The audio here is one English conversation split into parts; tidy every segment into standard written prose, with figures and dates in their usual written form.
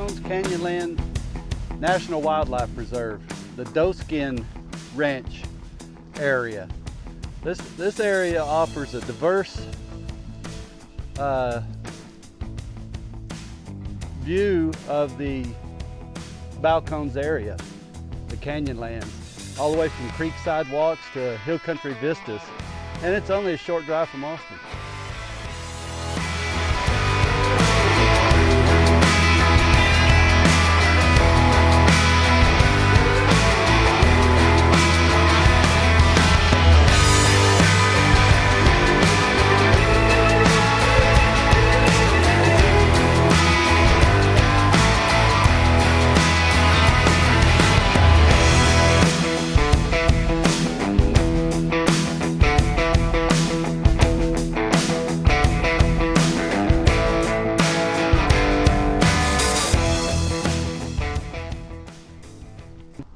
Balcones Canyonlands National Wildlife Preserve, the Doeskin Ranch area. This area offers a diverse view of the Balcones area, the Canyonlands, all the way from creekside walks to hill country vistas, and it's only a short drive from Austin.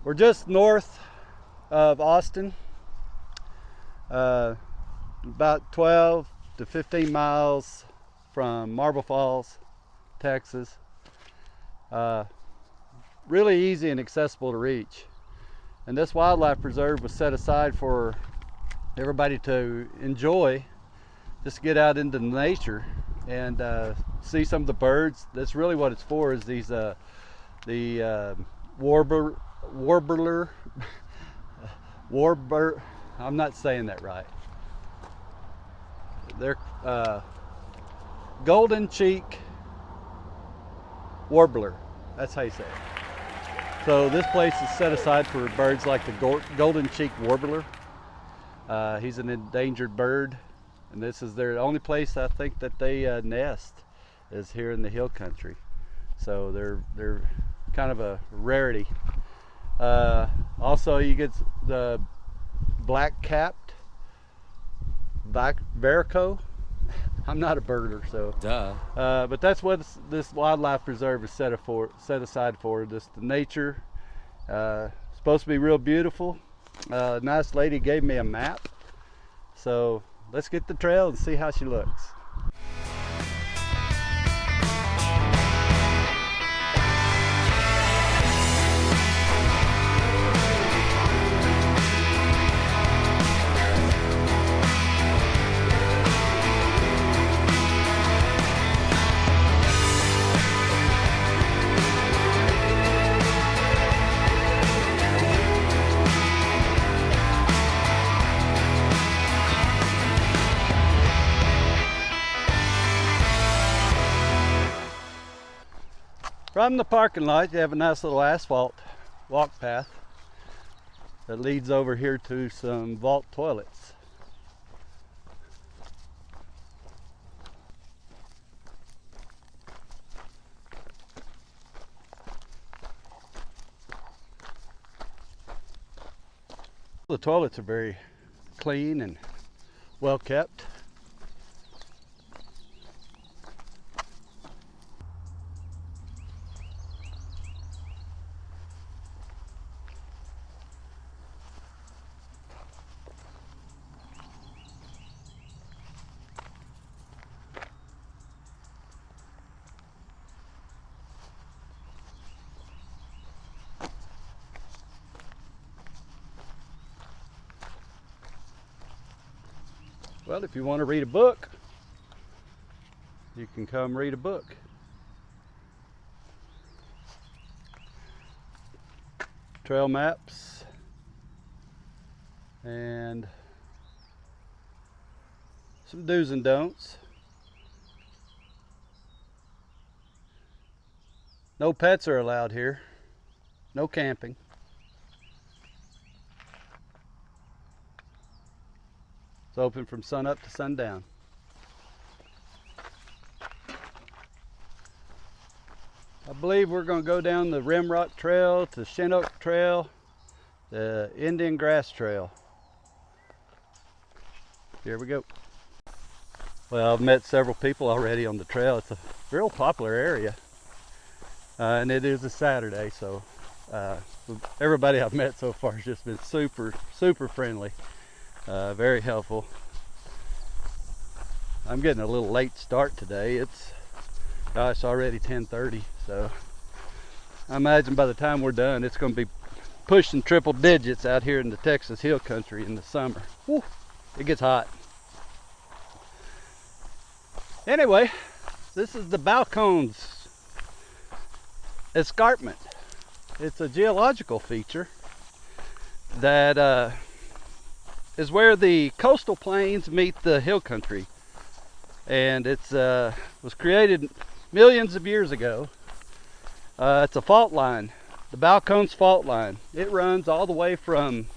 We're just north of Austin, about 12 to 15 miles from Marble Falls, Texas. Really easy and accessible to reach. And this wildlife preserve was set aside for everybody to enjoy, just get out into nature and see some of the birds. That's really what it's for, is these the warbler, I'm not saying that right. They're Golden-cheeked Warbler, that's how you say it. So this place is set aside for birds like the Golden-cheeked Warbler. He's an endangered bird, and this is their only place I think that they nest, is here in the hill country. So they're kind of a rarity. Also, you get the black-capped Varico. I'm not a birder, so. Duh. But that's what this wildlife preserve is set aside for. Just the nature. Supposed to be real beautiful. Nice lady gave me a map. So let's get the trail and see how she looks. From the parking lot, you have a nice little asphalt walk path that leads over here to some vault toilets. The toilets are very clean and well kept. Well, if you want to read a book, you can come read a book. Trail maps and some do's and don'ts. No pets are allowed here. No camping. It's open from sun up to sundown. I believe we're going to go down the Rimrock Trail to Shin Oak Trail, the Indian Grass Trail. Here we go. Well, I've met several people already on the trail. It's a real popular area, and it is a Saturday, so everybody I've met so far has just been super friendly. Very helpful. I'm getting a little late start today. It's already 10:30, so I imagine by the time we're done, it's going to be pushing triple digits out here in the Texas Hill Country in the summer. Woo, it gets hot. Anyway, this is the Balcones Escarpment. It's a geological feature that is where the coastal plains meet the hill country, and it's was created millions of years ago. It's a fault line, the Balcones fault line. It runs all the way from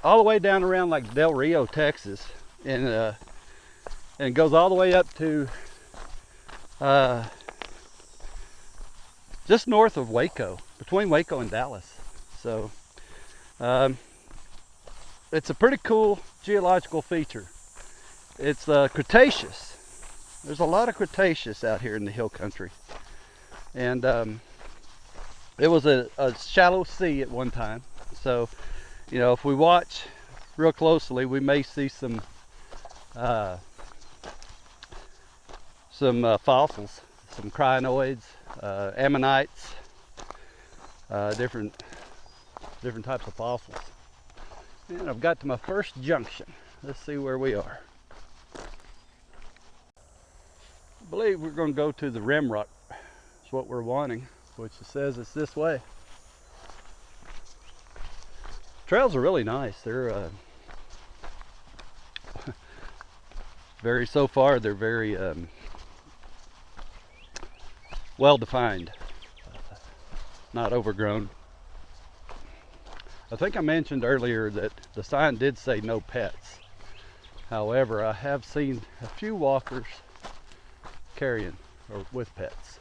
all the way down around like Del Rio, Texas, and goes all the way up to just north of Waco, between Waco and Dallas. So it's a pretty cool geological feature. It's Cretaceous. There's a lot of Cretaceous out here in the hill country, and it was a shallow sea at one time. So, you know, if we watch real closely, we may see some fossils, some crinoids, ammonites, different types of fossils. And I've got to my first junction. Let's see where we are. I believe we're going to go to the Rimrock. That's what we're wanting, which it says it's this way. Trails are really nice. They're so far they're very well defined, not overgrown. I think I mentioned earlier that the sign did say no pets. However, I have seen a few walkers carrying or with pets.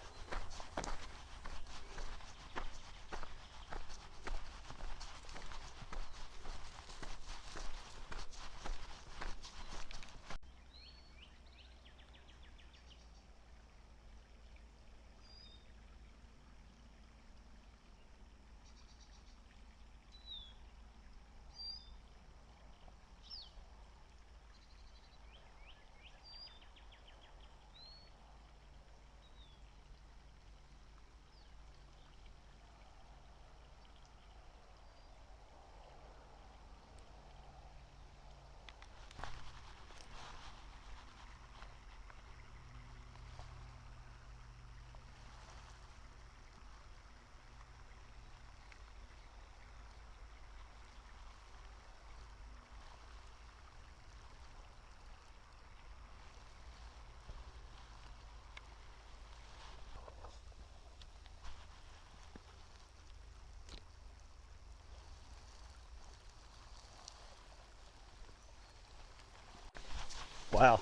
Wow.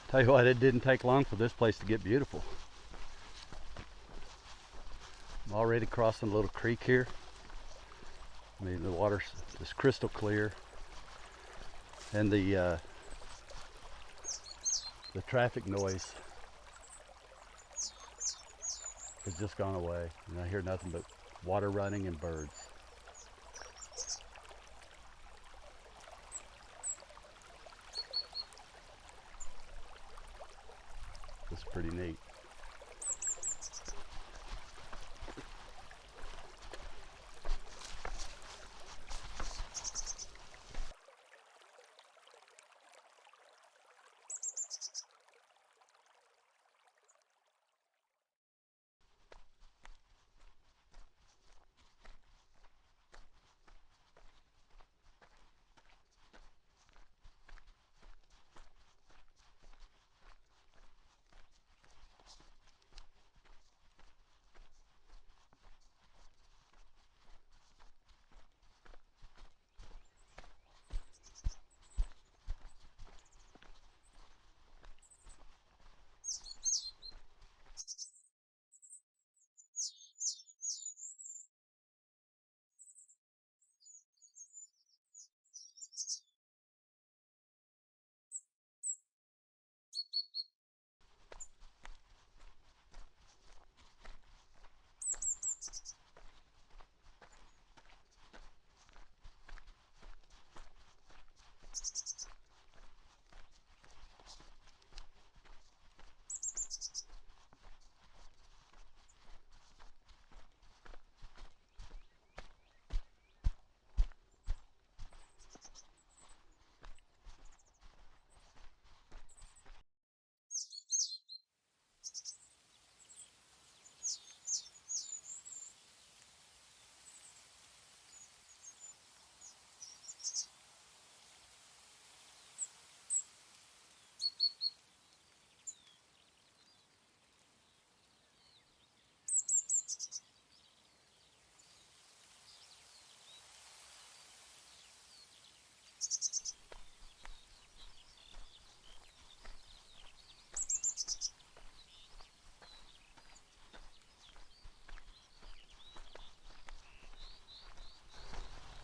Tell you what, it didn't take long for this place to get beautiful. I'm already crossing a little creek here. I mean, the water's just crystal clear, and the traffic noise has just gone away, and I hear nothing but water running and birds. It's pretty neat.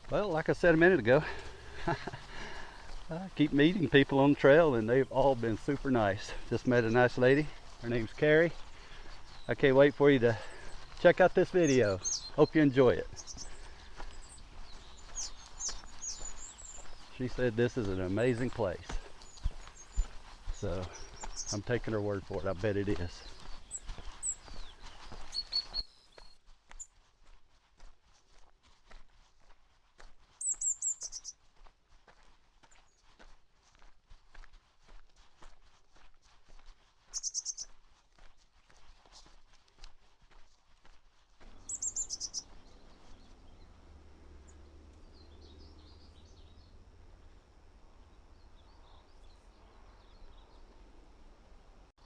Well, like I said a minute ago, I keep meeting people on the trail and they've all been super nice. Just met a nice lady. Her name's Carrie. I can't wait for you to check out this video. Hope you enjoy it. She said this is an amazing place. So I'm taking her word for it. I bet it is.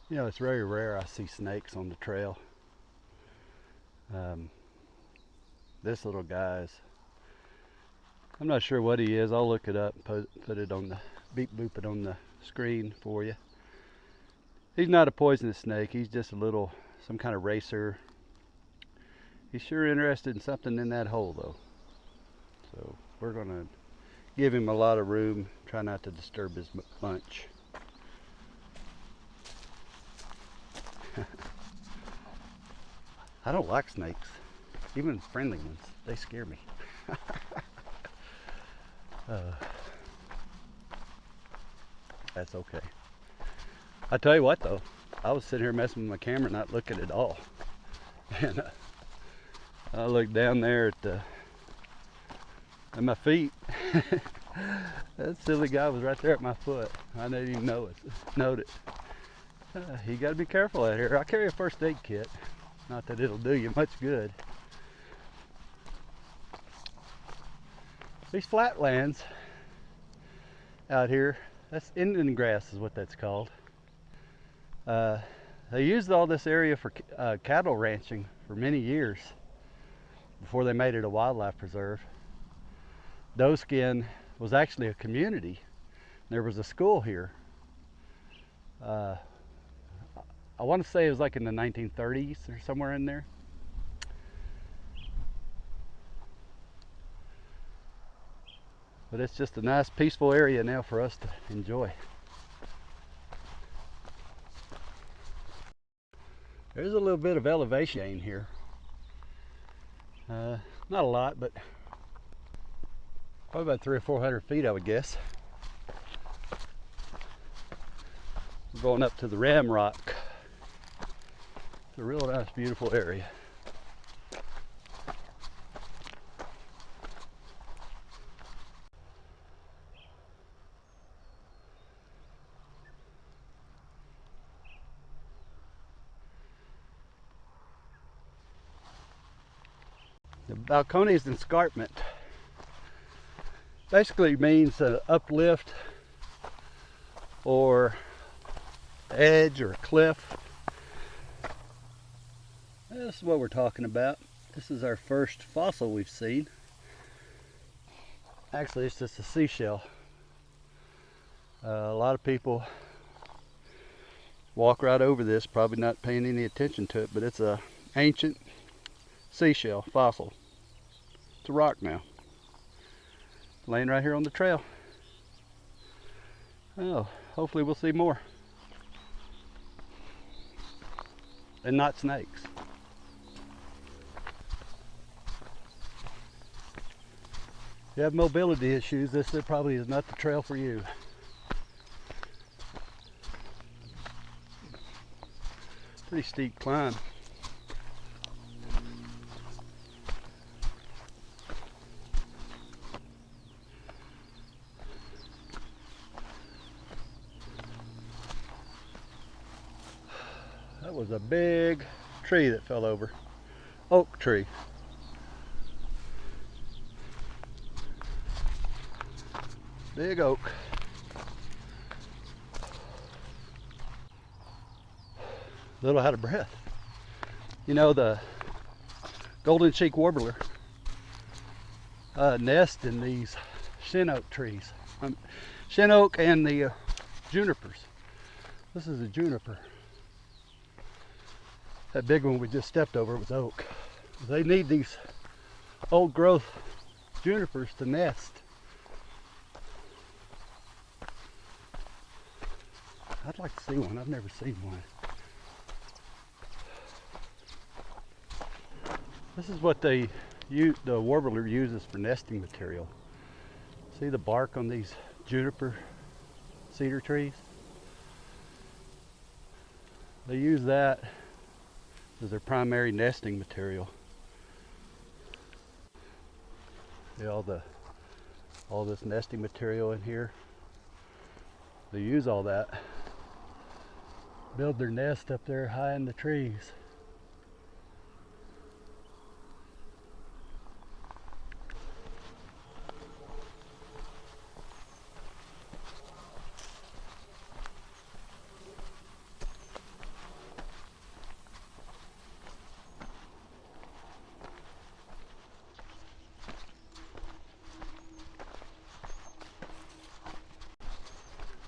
You know, it's very rare I see snakes on the trail. This little guy's, I'm not sure what he is. I'll look it up and put it on the, boop it on the screen for you. He's not a poisonous snake. He's just a little, some kind of racer. He's sure interested in something in that hole though. So we're gonna give him a lot of room, try not to disturb his lunch. I don't like snakes, even friendly ones. They scare me. That's okay. I tell you what though, I was sitting here messing with my camera, not looking at all. And I looked down there at my feet. That silly guy was right there at my foot. I didn't even note it. You got to be careful out here. I carry a first aid kit. Not that it'll do you much good. These flatlands out here, that's Indian grass is what that's called. They used all this area for cattle ranching for many years before they made it a wildlife preserve. Doeskin was actually a community. There was a school here. I want to say it was like in the 1930s or somewhere in there. But it's just a nice peaceful area now for us to enjoy. There's a little bit of elevation gain here. Not a lot, but probably about 300 or 400 feet, I would guess. We're going up to the Rimrock. It's a real nice, beautiful area. The Balcones escarpment basically means an uplift or edge or a cliff. This is what we're talking about. This is our first fossil we've seen. Actually, it's just a seashell. A lot of people walk right over this, probably not paying any attention to it, but it's a ancient seashell fossil. It's a rock now, laying right here on the trail. Oh, hopefully we'll see more. And not snakes. If you have mobility issues, this probably is not the trail for you. Pretty steep climb. That was a big tree that fell over. Oak tree. Big oak. A little out of breath. You know, the Golden-cheeked Warbler nest in these Shin Oak trees. Shin Oak and the junipers. This is a juniper. That big one we just stepped over was oak. They need these old growth junipers to nest. I'd like to see one. I've never seen one. This is what the warbler uses for nesting material. See the bark on these juniper cedar trees? They use that as their primary nesting material. See all this nesting material in here. They use all that, build their nest up there high in the trees.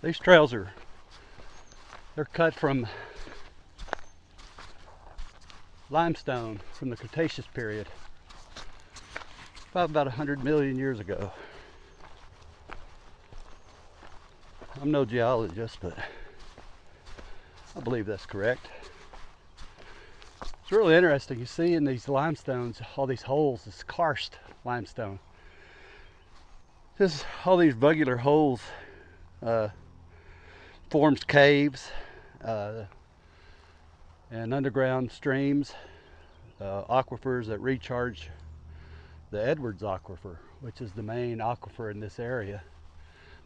These trails they're cut from limestone from the Cretaceous period, about 100 million years ago. I'm no geologist, but I believe that's correct. It's really interesting. You see in these limestones, all these holes, this karst limestone. Just all these regular holes forms caves and underground streams, aquifers that recharge the Edwards Aquifer, which is the main aquifer in this area.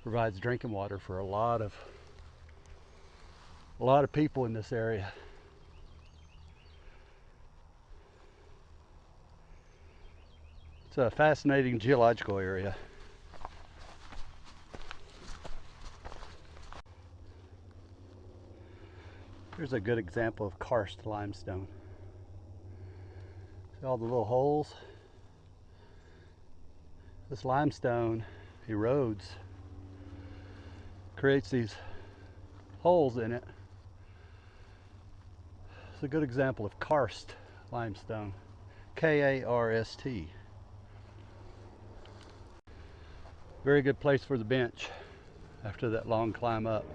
Provides drinking water for a lot of people in this area. It's a fascinating geological area. Here's a good example of karst limestone. See all the little holes? This limestone erodes, creates these holes in it. It's a good example of karst limestone. K-A-R-S-T. Very good place for the bench after that long climb up.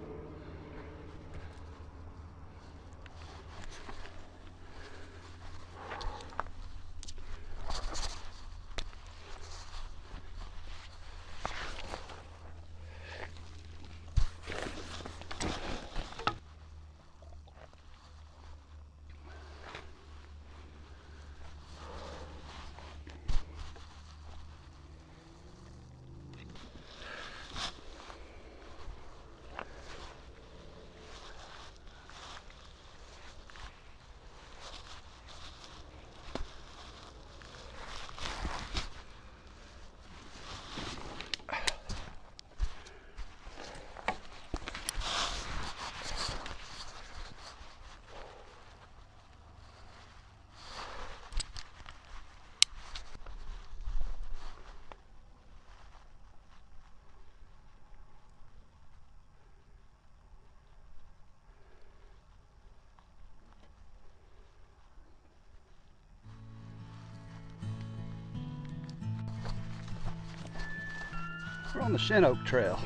We're on the Shin Oak Trail.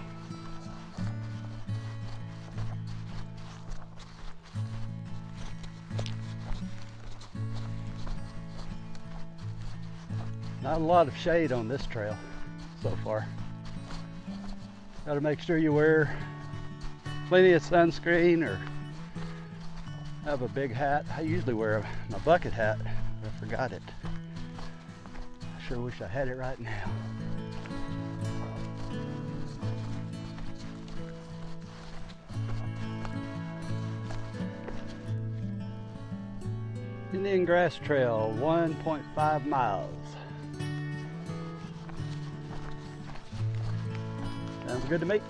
Not a lot of shade on this trail so far. Got to make sure you wear plenty of sunscreen or have a big hat. I usually wear my bucket hat, but I forgot it. I sure wish I had it right now. Indian Grass Trail, 1.5 miles. Sounds good to me.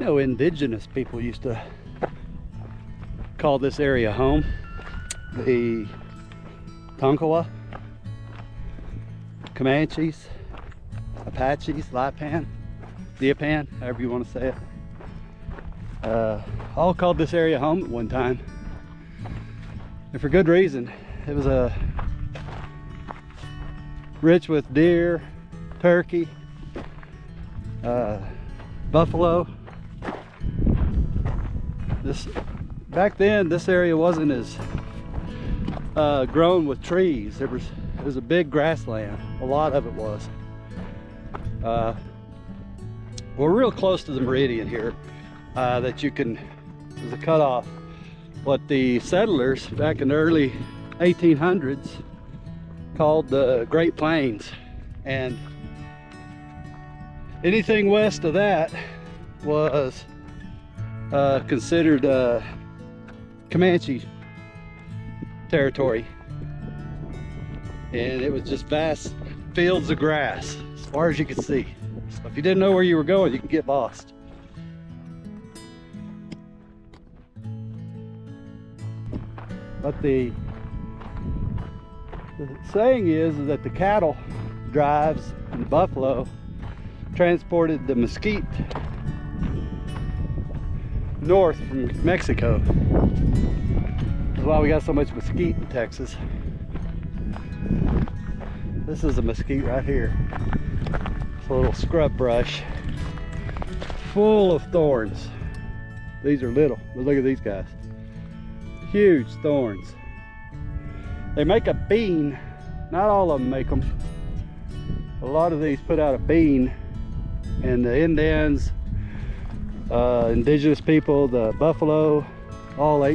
You know, indigenous people used to call this area home. The Tonkawa, Comanches, Apaches, Lipan, Diapan, however you want to say it. All called this area home at one time. And for good reason. It was rich with deer, turkey, buffalo. Back then, this area wasn't as grown with trees. It was a big grassland. A lot of it was. We're real close to the meridian here that you can, there's a cutoff. What the settlers back in the early 1800s called the Great Plains, and anything west of that was considered Comanche territory, and it was just vast fields of grass as far as you could see. So if you didn't know where you were going, you could get lost. But the saying is that the cattle drives and the buffalo transported the mesquite north from Mexico. That's why we got so much mesquite in Texas. This is a mesquite right here. It's a little scrub brush full of thorns. These are little, but look at these guys. Huge thorns. They make a bean. Not all of them make them. A lot of these put out a bean, and the Indians, indigenous people, the buffalo, all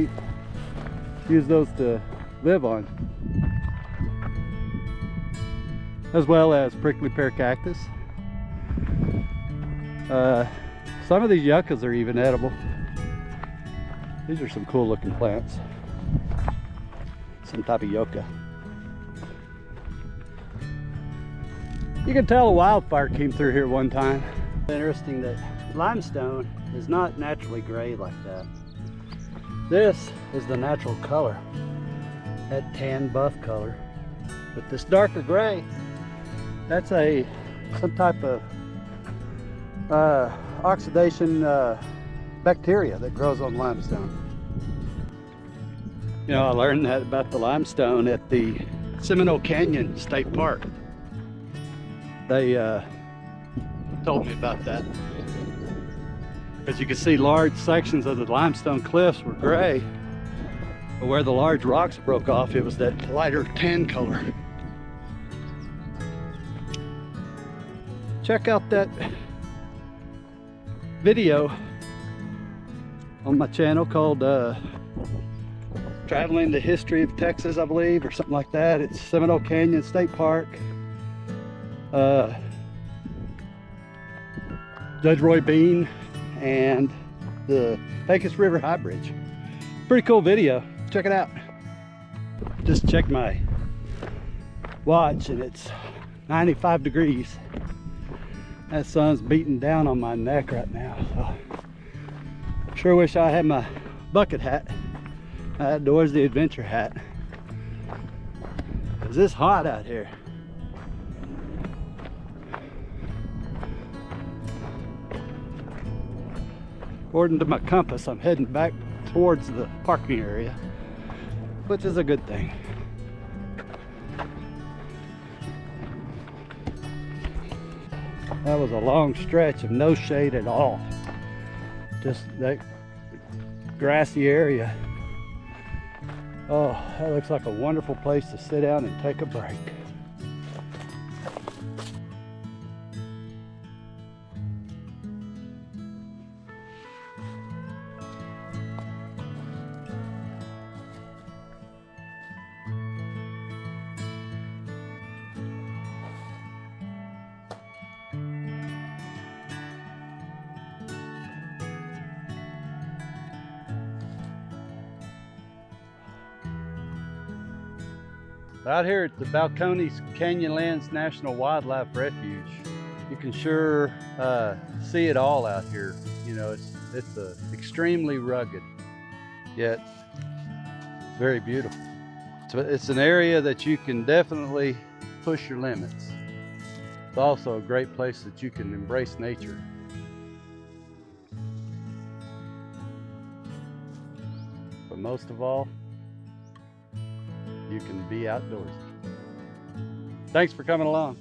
use those to live on, as well as prickly pear cactus. Some of these yuccas are even edible. These are some cool looking plants. Some type of yucca. You can tell a wildfire came through here one time. Interesting that limestone is not naturally gray like that. This is the natural color, that tan buff color. But this darker gray, that's some type of oxidation bacteria that grows on limestone. You know, I learned that about the limestone at the Seminole Canyon State Park. They told me about that. As you can see, large sections of the limestone cliffs were gray, but where the large rocks broke off, it was that lighter tan color. Check out that video on my channel called Traveling the History of Texas, I believe, or something like that. It's Seminole Canyon State Park. Judge Roy Bean and the Pecos River High Bridge. Pretty cool video. Check it out. Just check my watch and it's 95 degrees. That sun's beating down on my neck right now. So sure wish I had my bucket hat, Outdoorsey Adventure hat, because it's hot out here. According to my compass, I'm heading back towards the parking area, which is a good thing. That was a long stretch of no shade at all. Just that grassy area. Oh, that looks like a wonderful place to sit down and take a break. Out here at the Balcones Canyonlands National Wildlife Refuge, you can sure see it all out here. You know, it's It's extremely rugged, yet very beautiful. So it's an area that you can definitely push your limits. It's also a great place that you can embrace nature. But most of all, you can be outdoors. Thanks for coming along.